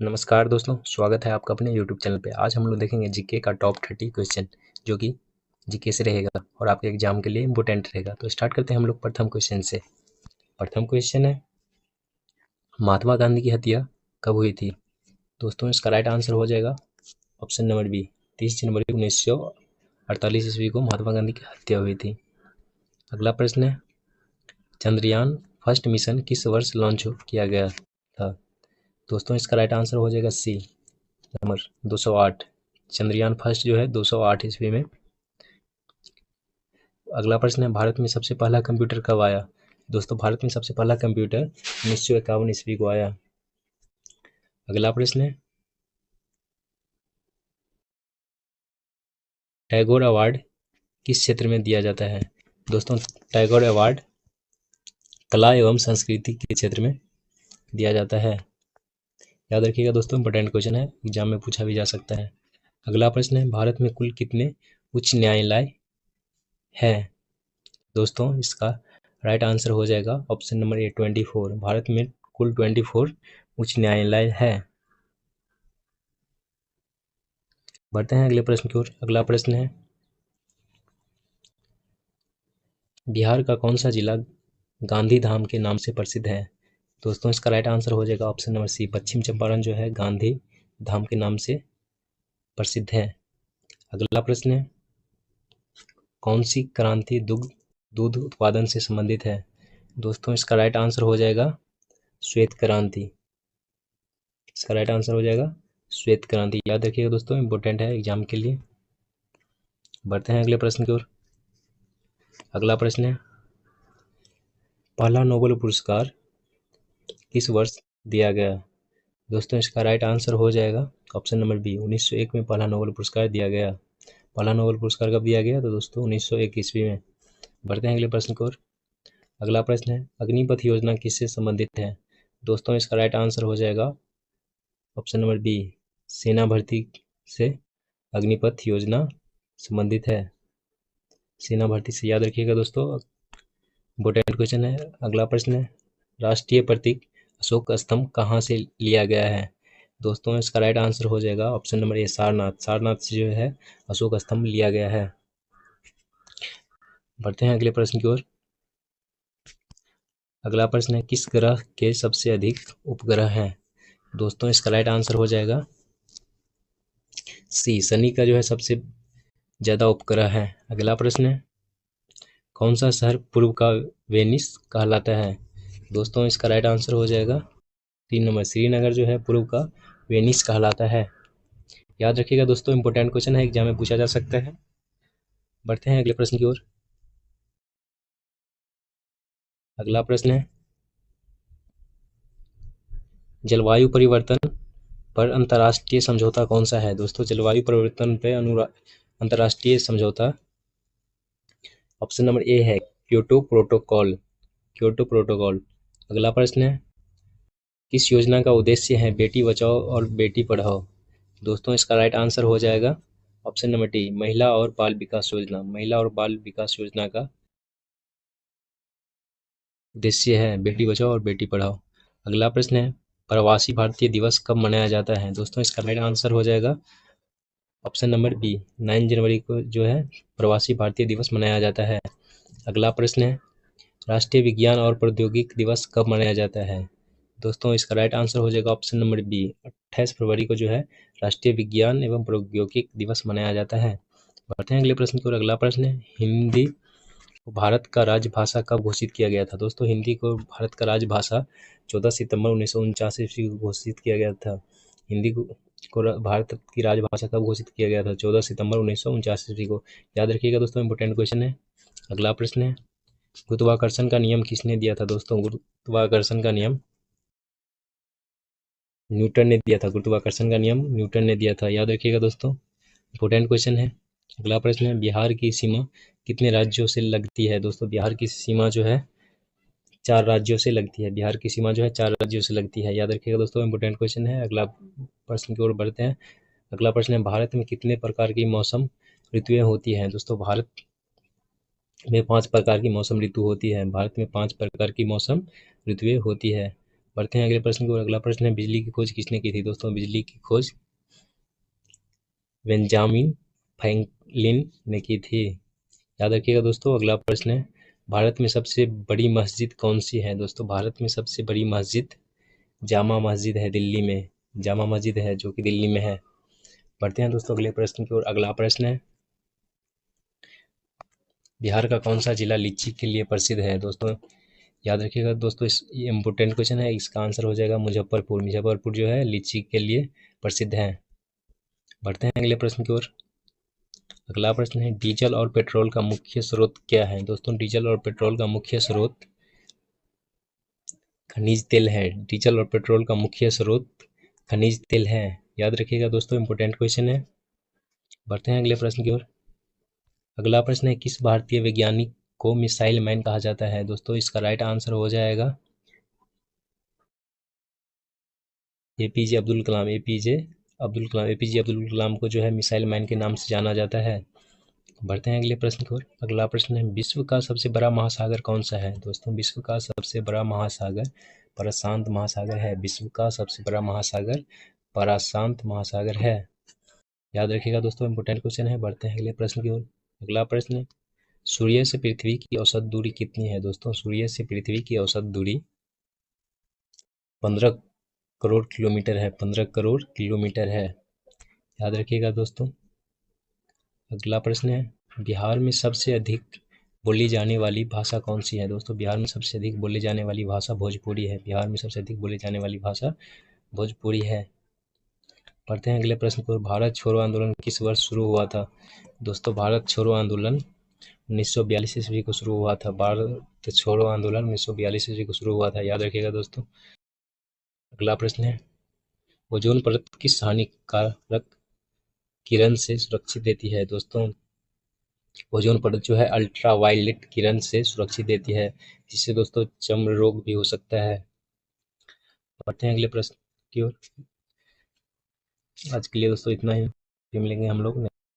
नमस्कार दोस्तों, स्वागत है आपका अपने यूट्यूब चैनल पे। आज हम लोग देखेंगे जीके का टॉप 30 क्वेश्चन, जो कि जीके से रहेगा और आपके एग्जाम के लिए इम्पोर्टेंट रहेगा। तो स्टार्ट करते हैं हम लोग प्रथम क्वेश्चन से। प्रथम क्वेश्चन है, महात्मा गांधी की हत्या कब हुई थी? दोस्तों इसका राइट आंसर हो जाएगा ऑप्शन नंबर बी, 30 जनवरी 1948 ईस्वी को महात्मा गांधी की हत्या हुई थी। अगला प्रश्न है, चंद्रयान फर्स्ट मिशन किस वर्ष लॉन्च किया गया था? दोस्तों इसका राइट आंसर हो जाएगा सी, नंबर 208। चंद्रयान फर्स्ट जो है 208 ईस्वी में। अगला प्रश्न है, भारत में सबसे पहला कंप्यूटर कब आया? दोस्तों भारत में सबसे पहला कंप्यूटर 1951 ईस्वी को आया। अगला प्रश्न है, टैगोर अवार्ड किस क्षेत्र में दिया जाता है? दोस्तों टैगोर अवार्ड कला एवं संस्कृति के क्षेत्र में दिया जाता है। याद रखिएगा दोस्तों, इंपॉर्टेंट क्वेश्चन है, एग्जाम में पूछा भी जा सकता है। अगला प्रश्न है, भारत में कुल कितने उच्च न्यायालय है? दोस्तों इसका राइट आंसर हो जाएगा ऑप्शन नंबर ए, 24। भारत में कुल 24 उच्च न्यायालय है। बढ़ते हैं अगले प्रश्न की ओर। अगला प्रश्न है, बिहार का कौन सा जिला गांधी धाम के नाम से प्रसिद्ध है? दोस्तों इसका राइट आंसर हो जाएगा ऑप्शन नंबर सी, पश्चिम चंपारण जो है गांधी धाम के नाम से प्रसिद्ध है। अगला प्रश्न है, कौन सी क्रांति दूध उत्पादन से संबंधित है? दोस्तों इसका राइट आंसर हो जाएगा श्वेत क्रांति। इसका राइट आंसर हो जाएगा श्वेत क्रांति। याद रखिएगा दोस्तों, इंपॉर्टेंट है एग्जाम के लिए। बढ़ते हैं अगले प्रश्न की ओर। अगला प्रश्न है, पहला नोबेल पुरस्कार किस वर्ष दिया गया? दोस्तों इसका राइट आंसर हो जाएगा ऑप्शन नंबर बी, 1901 में पहला नोबेल पुरस्कार दिया गया। पहला नोबेल पुरस्कार कब दिया गया? तो दोस्तों 1901 ईस्वी में। बढ़ते हैं अगले प्रश्न की ओर। अगला प्रश्न है, अग्निपथ योजना किससे संबंधित है? दोस्तों इसका राइट आंसर हो जाएगा ऑप्शन नंबर बी, सेना भर्ती से अग्निपथ योजना संबंधित है। सेना भर्ती से, याद रखिएगा दोस्तों, इंपॉर्टेंट क्वेश्चन है। अगला प्रश्न है, राष्ट्रीय प्रतीक अशोक स्तंभ कहाँ से लिया गया है? दोस्तों इसका राइट आंसर हो जाएगा option number A, Sarnath. Sarnath से जो है अशोक स्तंभ लिया गया है। बढ़ते हैं अगले प्रश्न की ओर। अगला प्रश्न है, किस ग्रह के सबसे अधिक उपग्रह हैं? दोस्तों इसका राइट आंसर हो जाएगा सी, शनि का जो है सबसे ज्यादा उपग्रह है। अगला प्रश्न है, कौन सा शहर पूर्व का वेनिस कहलाता है? दोस्तों इसका राइट आंसर हो जाएगा 3 नंबर, श्रीनगर जो है पूर्व का वेनिस कहलाता है। याद रखिएगा दोस्तों, इंपॉर्टेंट क्वेश्चन है, एग्जाम में पूछा जा सकता है। बढ़ते हैं अगले प्रश्न की ओर। अगला प्रश्न है, जलवायु परिवर्तन पर अंतर्राष्ट्रीय समझौता कौन सा है? दोस्तों जलवायु परिवर्तन पर अंतर्राष्ट्रीय समझौता ऑप्शन नंबर ए है, क्योटो प्रोटोकॉल। Kyoto protocol. अगला प्रश्न है, किस योजना का उद्देश्य है बेटी बचाओ और बेटी पढ़ाओ? दोस्तों इसका राइट आंसर हो जाएगा ऑप्शन नंबर डी, महिला और बाल विकास योजना। महिला और बाल विकास योजना का उद्देश्य है बेटी बचाओ और बेटी पढ़ाओ। अगला प्रश्न है, प्रवासी भारतीय दिवस कब मनाया जाता है? दोस्तों इसका राइट आंसर हो जाएगा ऑप्शन नंबर बी, 9 जनवरी को जो है प्रवासी भारतीय दिवस मनाया जाता है। अगला प्रश्न है, राष्ट्रीय विज्ञान और प्रौद्योगिकी दिवस कब मनाया जाता है? दोस्तों इसका राइट आंसर हो जाएगा ऑप्शन नंबर बी, 28 फरवरी को जो है राष्ट्रीय विज्ञान एवं प्रौद्योगिकी दिवस मनाया जाता है। बढ़ते हैं अगले प्रश्न की ओर। अगला प्रश्न है, हिंदी को भारत का राजभाषा कब घोषित किया गया था? दोस्तों हिंदी को भारत का राजभाषा 14 सितंबर 1949 ईस्वी को घोषित किया गया था। हिंदी को भारत की राजभाषा कब घोषित किया गया था? 14 सितंबर 1949 ईस्वी को। याद रखिएगा दोस्तों, इंपॉर्टेंट क्वेश्चन है। अगला प्रश्न है, गुरुत्वाकर्षण का नियम किसने दिया था? दोस्तों गुरुत्वाकर्षण का नियम न्यूटन ने दिया था। गुरुत्वाकर्षण का नियम न्यूटन ने दिया था। याद रखिएगा दोस्तों, इंपॉर्टेंट क्वेश्चन है। अगला प्रश्न है, बिहार की सीमा कितने राज्यों से लगती है? दोस्तों बिहार की सीमा जो है 4 राज्यों से लगती है। बिहार की सीमा जो है 4 राज्यों से लगती है। याद रखिएगा दोस्तों, इंपॉर्टेंट क्वेश्चन है। अगला प्रश्न की ओर बढ़ते हैं। अगला प्रश्न है, भारत में कितने प्रकार की मौसम ऋतुएं होती हैं? दोस्तों भारत में 5 प्रकार की मौसम ऋतु होती है। भारत में 5 प्रकार की मौसम ऋतुएं होती है। बढ़ते हैं अगले प्रश्न की ओर। अगला प्रश्न है, बिजली की खोज किसने की थी? दोस्तों बिजली की खोज बेंजामिन फ्रैंकलिन ने की थी। याद रखिएगा दोस्तों। अगला प्रश्न है, भारत में सबसे बड़ी मस्जिद कौन सी है? दोस्तों भारत में सबसे बड़ी मस्जिद जामा मस्जिद है, दिल्ली में जामा मस्जिद है जो कि दिल्ली में है। बढ़ते हैं दोस्तों अगले प्रश्न की ओर। अगला प्रश्न है, बिहार का कौन सा जिला लीची के लिए प्रसिद्ध है? दोस्तों याद रखिएगा दोस्तों, ये इम्पोर्टेंट क्वेश्चन है। इसका आंसर हो जाएगा मुजफ्फरपुर। मुजफ्फरपुर जो है लीची के लिए प्रसिद्ध है। बढ़ते हैं अगले प्रश्न की ओर। अगला प्रश्न है, डीजल और पेट्रोल का मुख्य स्रोत क्या है? दोस्तों डीजल और पेट्रोल का मुख्य स्रोत खनिज तेल है। डीजल और पेट्रोल का मुख्य स्रोत खनिज तेल है। याद रखिएगा दोस्तों, इम्पोर्टेंट क्वेश्चन है। बढ़ते हैं अगले प्रश्न की ओर। अगला प्रश्न है, किस भारतीय वैज्ञानिक को मिसाइल मैन कहा जाता है? दोस्तों इसका राइट आंसर हो जाएगा एपीजे अब्दुल कलाम। एपीजे अब्दुल कलाम को जो है मिसाइल मैन के नाम से जाना जाता है। बढ़ते हैं अगले प्रश्न की ओर। अगला प्रश्न है, विश्व का सबसे बड़ा महासागर कौन सा है? दोस्तों विश्व का सबसे बड़ा महासागर प्रशांत महासागर है। विश्व का सबसे बड़ा महासागर प्रशांत महासागर है। याद रखिएगा दोस्तों, इंपोर्टेंट क्वेश्चन है। बढ़ते हैं अगले प्रश्न की ओर। अगला प्रश्न है, सूर्य से पृथ्वी की औसत दूरी कितनी है? दोस्तों सूर्य से पृथ्वी की औसत दूरी 15 करोड़ किलोमीटर है। 15 करोड़ किलोमीटर है। याद रखिएगा दोस्तों। अगला प्रश्न है, बिहार में सबसे अधिक बोली जाने वाली भाषा कौन सी है? दोस्तों बिहार में सबसे अधिक बोली जाने वाली भाषा भोजपुरी है। बिहार में सबसे अधिक बोली जाने वाली भाषा भोजपुरी है। पढ़ते हैं अगले प्रश्न को। भारत छोड़ो आंदोलन किस वर्ष शुरू हुआ था? दोस्तों भारत छोड़ो आंदोलन 1942 ईस्वी को शुरू हुआ था। भारत छोड़ो आंदोलन 1942 ईस्वी को शुरू हुआ था। याद रखिएगा दोस्तों। अगला प्रश्न है, ओजोन परत किस हानिकारक किरण से सुरक्षित देती है? दोस्तों ओजोन परत जो है अल्ट्रा वायलेट किरण से सुरक्षित देती है, जिससे दोस्तों चर्म रोग भी हो सकता है। बढ़ते हैं अगले प्रश्न की ओर। आज के लिए दोस्तों इतना ही। फिर मिलेंगे हम लोग।